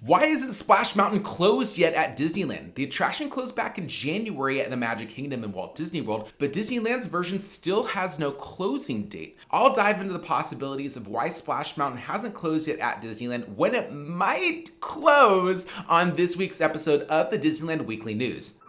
Why isn't Splash Mountain closed yet at Disneyland? The attraction closed back in January at the Magic Kingdom in Walt Disney World, but Disneyland's version still has no closing date. I'll dive into the possibilities of why Splash Mountain hasn't closed yet at Disneyland when it might close on this week's episode of the Disneyland Weekly News.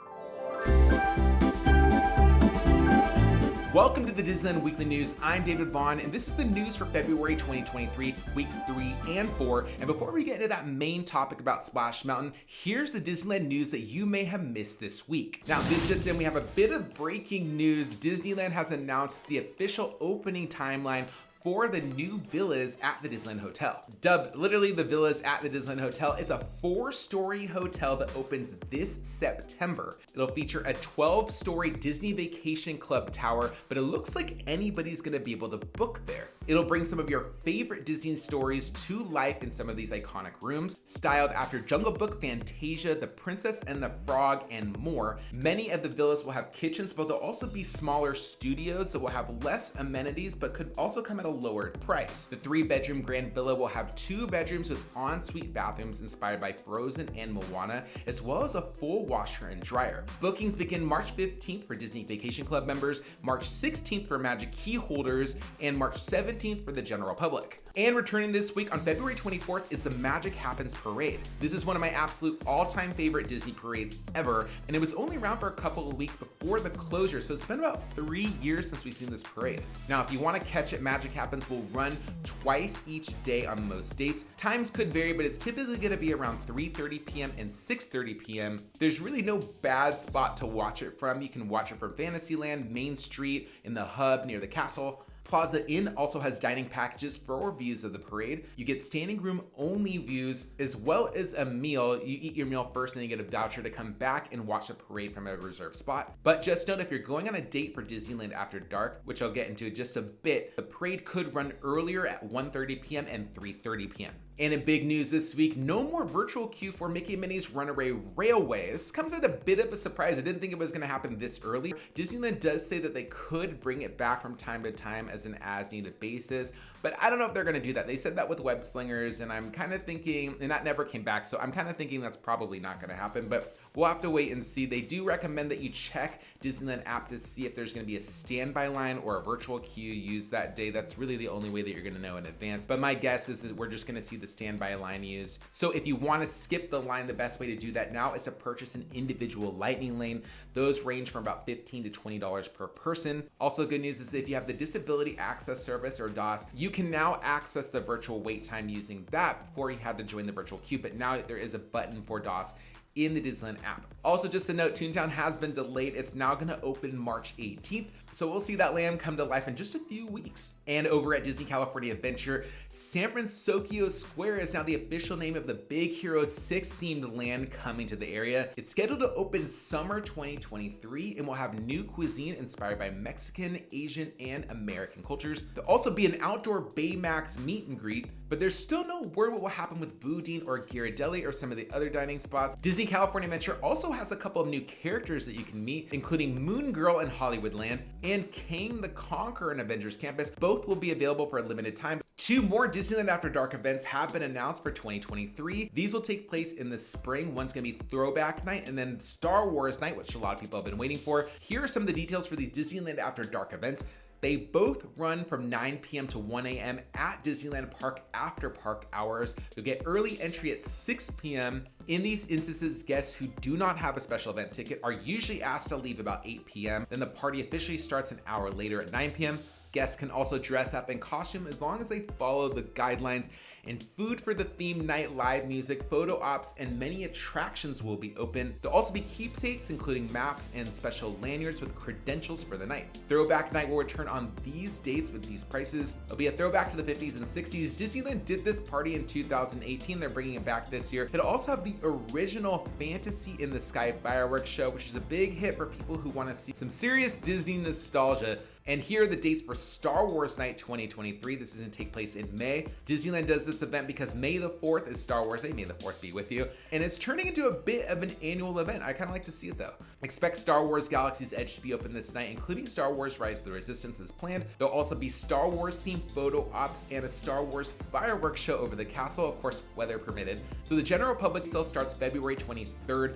Welcome to the Disneyland Weekly News. I'm David Vaughn, and this is the news for February 2023, weeks 3 and 4. And before we get into that main topic about Splash Mountain, here's the Disneyland news that you may have missed this week. Now, this just in, we have a bit of breaking news. Disneyland has announced the official opening timeline for the new villas at the Disneyland Hotel. Dubbed literally the villas at the Disneyland Hotel, it's a 4-story hotel that opens this September. It'll feature a 12-story Disney Vacation Club tower, but it looks like anybody's gonna be able to book there. It'll bring some of your favorite Disney stories to life in some of these iconic rooms, styled after Jungle Book, Fantasia, The Princess and the Frog, and more. Many of the villas will have kitchens, but there'll also be smaller studios that will have less amenities, but could also come at a lower price. The 3-bedroom Grand Villa will have 2 bedrooms with ensuite bathrooms inspired by Frozen and Moana, as well as a full washer and dryer. Bookings begin March 15th for Disney Vacation Club members, March 16th for Magic Key holders, and March 17th for the general public. And returning this week on February 24th is the Magic Happens Parade. This is one of my absolute all-time favorite Disney parades ever, and it was only around for a couple of weeks before the closure, so it's been about 3 years since we've seen this parade. Now, if you want to catch it, Magic Happens will run twice each day on most dates. Times could vary, but it's typically going to be around 3:30 p.m. and 6:30 p.m. There's really no bad spot to watch it from. You can watch it from Fantasyland, Main Street, in the hub near the castle. Plaza Inn also has dining packages for views of the parade. You get standing room only views as well as a meal. You eat your meal first and then you get a voucher to come back and watch the parade from a reserved spot. But just note, if you're going on a date for Disneyland After Dark, which I'll get into in just a bit, the parade could run earlier at 1:30 p.m. and 3:30 p.m. And in big news this week, no more virtual queue for Mickey and Minnie's Runaway Railway. This comes at a bit of a surprise. I didn't think it was gonna happen this early. Disneyland does say that they could bring it back from time to time as an as-needed basis, but I don't know if they're gonna do that. They said that with Web Slingers, and I'm kind of thinking, and that never came back, so I'm kind of thinking that's probably not gonna happen, but we'll have to wait and see. They do recommend that you check Disneyland app to see if there's gonna be a standby line or a virtual queue used that day. That's really the only way that you're gonna know in advance, but my guess is that we're just gonna see the standby line used. So if you want to skip the line, the best way to do that now is to purchase an individual lightning lane. Those range from about $15 to $20 per person. Also, good news is if you have the Disability Access Service or DOS, you can now access the virtual wait time using that. Before you had to join the virtual queue, but now there is a button for DOS in the Disneyland app. Also, just a note, Toontown has been delayed. It's now gonna open March 18th. So we'll see that land come to life in just a few weeks. And over at Disney California Adventure, San Francisco Square is now the official name of the Big Hero 6 themed land coming to the area. It's scheduled to open summer 2023 and will have new cuisine inspired by Mexican, Asian, and American cultures. There'll also be an outdoor Baymax meet and greet, but there's still no word what will happen with Boudin or Ghirardelli or some of the other dining spots. Disney California Adventure also has a couple of new characters that you can meet, including Moon Girl in Hollywoodland and Kang the Conqueror in Avengers Campus. Both will be available for a limited time. 2 more Disneyland After Dark events have been announced for 2023. These will take place in the spring. One's gonna be Throwback Night and then Star Wars Night, which a lot of people have been waiting for. Here are some of the details for these Disneyland After Dark events. They both run from 9 p.m. to 1 a.m. at Disneyland Park after park hours. You'll get early entry at 6 p.m. In these instances, guests who do not have a special event ticket are usually asked to leave about 8 p.m. Then the party officially starts an hour later at 9 p.m. Guests can also dress up in costume as long as they follow the guidelines. And food for the theme night, live music, photo ops, and many attractions will be open. There'll also be keepsakes, including maps and special lanyards with credentials for the night. Throwback Night will return on these dates with these prices. It'll be a throwback to the 50s and 60s. Disneyland did this party in 2018. They're bringing it back this year. It'll also have the original Fantasy in the Sky fireworks show, which is a big hit for people who want to see some serious Disney nostalgia. And here are the dates for Star Wars Night 2023. This is going to take place in May. Disneyland does this event because May the 4th is Star Wars Day. May the 4th be with you. And it's turning into a bit of an annual event. I kind of like to see it though. Expect Star Wars Galaxy's Edge to be open this night, including Star Wars Rise of the Resistance as planned. There'll also be Star Wars themed photo ops and a Star Wars fireworks show over the castle, of course, weather permitted. So the general public sale starts February 23rd.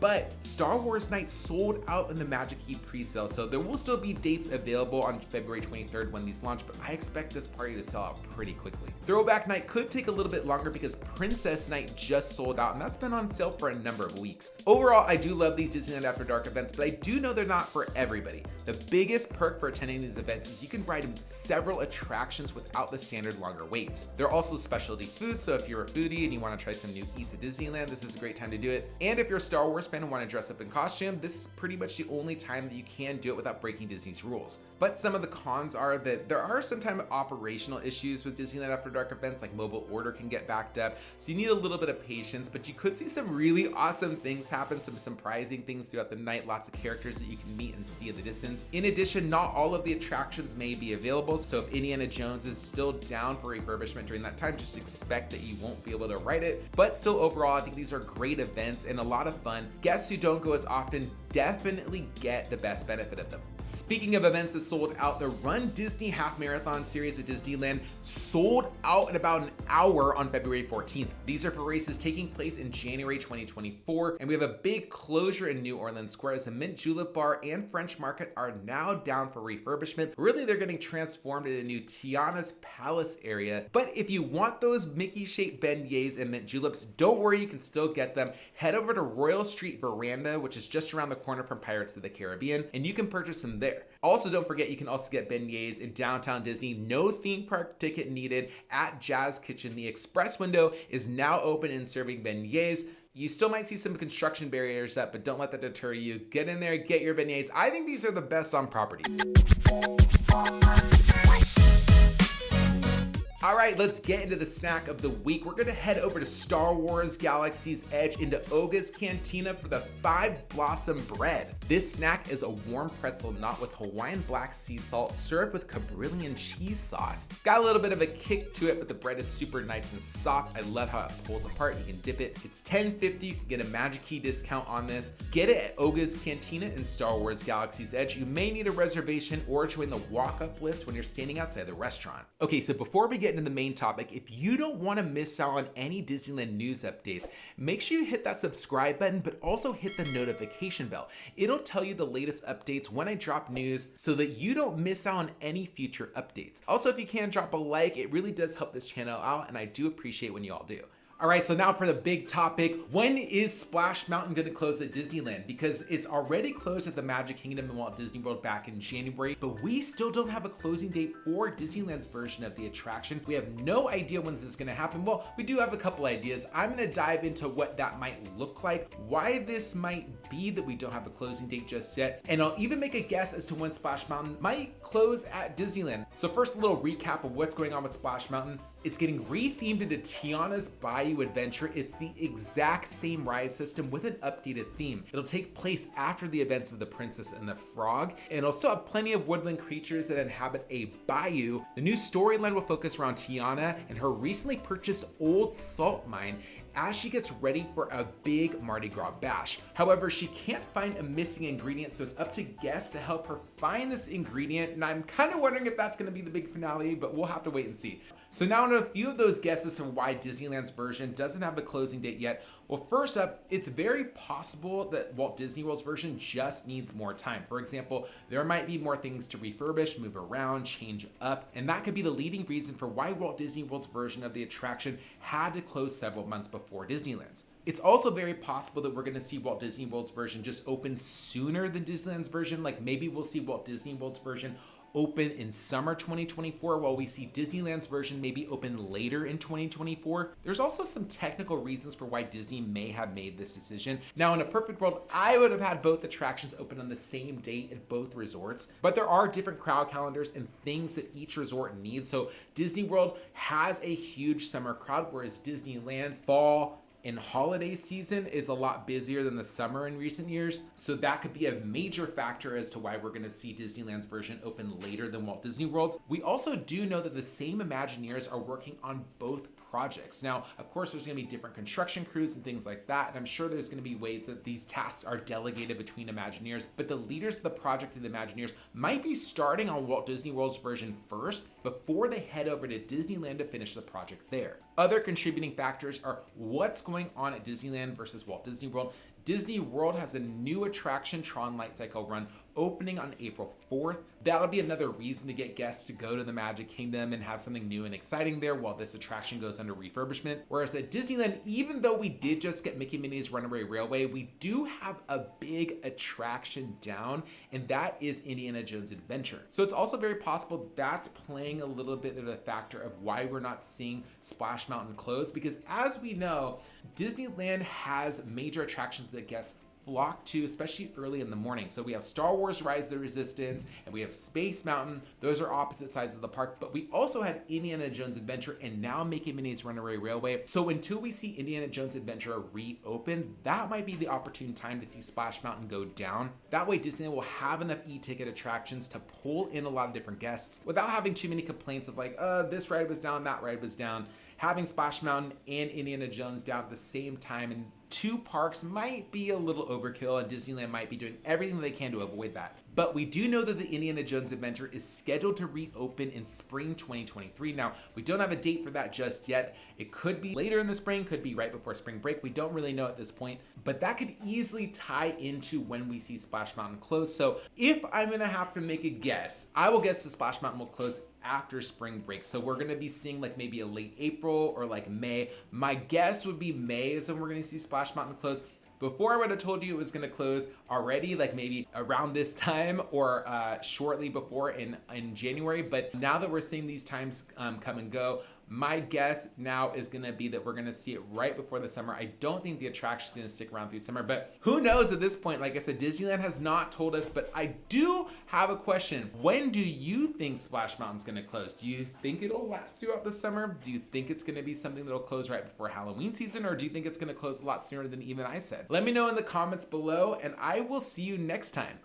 But Star Wars Night sold out in the Magic Key pre-sale, so there will still be dates available on February 23rd when these launch, but I expect this party to sell out pretty quickly. Throwback Night could take a little bit longer because Princess Night just sold out, and that's been on sale for a number of weeks. Overall, I do love these Disneyland After Dark events, but I do know they're not for everybody. The biggest perk for attending these events is you can ride several attractions without the standard longer waits. There are also specialty foods, so if you're a foodie and you want to try some new eats at Disneyland, this is a great time to do it. And if you're a Star Wars fan and want to dress up in costume, this is pretty much the only time that you can do it without breaking Disney's rules. But some of the cons are that there are sometimes operational issues with Disneyland After Dark events, like mobile order can get backed up, so you need a little bit of patience, but you could see some really awesome things happen, some surprising things throughout the night, lots of characters that you can meet and see in the distance. In addition, not all of the attractions may be available, so if Indiana Jones is still down for refurbishment during that time, just expect that you won't be able to ride it. But still, overall, I think these are great events and a lot of fun. Guests who don't go as often definitely get the best benefit of them. Speaking of events that sold out, the Run Disney Half Marathon series at Disneyland sold out in about an hour on February 14th. These are for races taking place in January 2024, and we have a big closure in New Orleans Square as the Mint Julep Bar and French Market are now down for refurbishment. Really, they're getting transformed into a new Tiana's Palace area. But if you want those Mickey-shaped beignets and mint juleps, don't worry, you can still get them. Head over to Royal Street Veranda, which is just around the corner from Pirates of the Caribbean, and you can purchase them there. Also, don't forget you can also get beignets in downtown Disney, no theme park ticket needed at Jazz Kitchen. The express window is now open and serving beignets. You still might see some construction barriers up, but don't let that deter you. Get in there, get your beignets. I think these are the best on property. All right, let's get into the snack of the week. We're gonna head over to Star Wars Galaxy's Edge into Oga's Cantina for the 5 Blossom Bread. This snack is a warm pretzel knot with Hawaiian black sea salt served with Cabrillion cheese sauce. It's got a little bit of a kick to it, but the bread is super nice and soft. I love how it pulls apart. You can dip it. It's $10.50. You can get a Magic Key discount on this. Get it at Oga's Cantina in Star Wars Galaxy's Edge. You may need a reservation or join the walk-up list when you're standing outside the restaurant. Okay, so before we get into the main topic, if you don't want to miss out on any Disneyland news updates, make sure you hit that subscribe button, but also hit the notification bell. It'll tell you the latest updates when I drop news so that you don't miss out on any future updates. Also, if you can drop a like, it really does help this channel out, and I do appreciate when you all do. All right, so now for the big topic. When is Splash Mountain going to close at Disneyland? Because it's already closed at the Magic Kingdom and Walt Disney World back in January, but we still don't have a closing date for Disneyland's version of the attraction. We have no idea when this is going to happen. Well, we do have a couple ideas. I'm going to dive into what that might look like, why this might be that we don't have a closing date just yet, and I'll even make a guess as to when Splash Mountain might close at Disneyland. So first, a little recap of what's going on with Splash Mountain. It's getting rethemed into Tiana's Bayou Adventure. It's the exact same ride system with an updated theme. It'll take place after the events of The Princess and the Frog, and it'll still have plenty of woodland creatures that inhabit a bayou. The new storyline will focus around Tiana and her recently purchased old salt mine as she gets ready for a big Mardi Gras bash. However, she can't find a missing ingredient, so it's up to guests to help her find this ingredient, and I'm kind of wondering if that's gonna be the big finale, but we'll have to wait and see. So now on a few of those guesses for why Disneyland's version doesn't have a closing date yet. Well, first up, it's very possible that Walt Disney World's version just needs more time. For example, there might be more things to refurbish, move around, change up, and that could be the leading reason for why Walt Disney World's version of the attraction had to close several months before Disneyland's. It's also very possible that we're going to see Walt Disney World's version just open sooner than Disneyland's version. Like maybe we'll see Walt Disney World's version open in summer 2024 while we see Disneyland's version maybe open later in 2024. There's also some technical reasons for why Disney may have made this decision. Now, in a perfect world, I would have had both attractions open on the same date at both resorts, but there are different crowd calendars and things that each resort needs. So Disney World has a huge summer crowd, whereas Disneyland's fall and holiday season is a lot busier than the summer in recent years. So that could be a major factor as to why we're gonna see Disneyland's version open later than Walt Disney World's. We also do know that the same Imagineers are working on both projects. Now, of course, there's gonna be different construction crews and things like that, and I'm sure there's gonna be ways that these tasks are delegated between Imagineers, but the leaders of the project and the Imagineers might be starting on Walt Disney World's version first before they head over to Disneyland to finish the project there. Other contributing factors are what's going on at Disneyland versus Walt Disney World. Disney World has a new attraction, Tron Light Cycle Run, opening on April 4th. That'll be another reason to get guests to go to the Magic Kingdom and have something new and exciting there while this attraction goes under refurbishment. Whereas at Disneyland, even though we did just get Mickey Minnie's Runaway Railway, we do have a big attraction down, and that is Indiana Jones Adventure. So it's also very possible that's playing a little bit of a factor of why we're not seeing Splash Mountain close, because as we know, Disneyland has major attractions that guests flock to, especially early in the morning. So we have Star Wars Rise of the Resistance and we have Space Mountain. Those are opposite sides of the park, but we also had Indiana Jones Adventure and now Mickey Minnie's Runaway Railway. So until we see Indiana Jones Adventure reopen, that might be the opportune time to see Splash Mountain go down. That way Disneyland will have enough e-ticket attractions to pull in a lot of different guests without having too many complaints of like, this ride was down, that ride was down. Having Splash Mountain and Indiana Jones down at the same time in two parks might be a little overkill, and Disneyland might be doing everything they can to avoid that. But we do know that the Indiana Jones Adventure is scheduled to reopen in spring 2023. Now, we don't have a date for that just yet. It could be later in the spring, could be right before spring break. We don't really know at this point, but that could easily tie into when we see Splash Mountain close. So if I'm gonna have to make a guess, I will guess the Splash Mountain will close after spring break. So we're gonna be seeing like maybe a late April or like May. My guess would be May is when we're gonna see Splash Mountain close. Before I would have told you it was gonna close already, like maybe around this time or shortly before in January. But now that we're seeing these times come and go, my guess now is gonna be that we're gonna see it right before the summer. I don't think the attraction is gonna stick around through summer, but who knows at this point? Like I said, Disneyland has not told us, but I do have a question. When do you think Splash Mountain's gonna close? Do you think it'll last throughout the summer? Do you think it's gonna be something that'll close right before Halloween season, or do you think it's gonna close a lot sooner than even I said? Let me know in the comments below, and I will see you next time.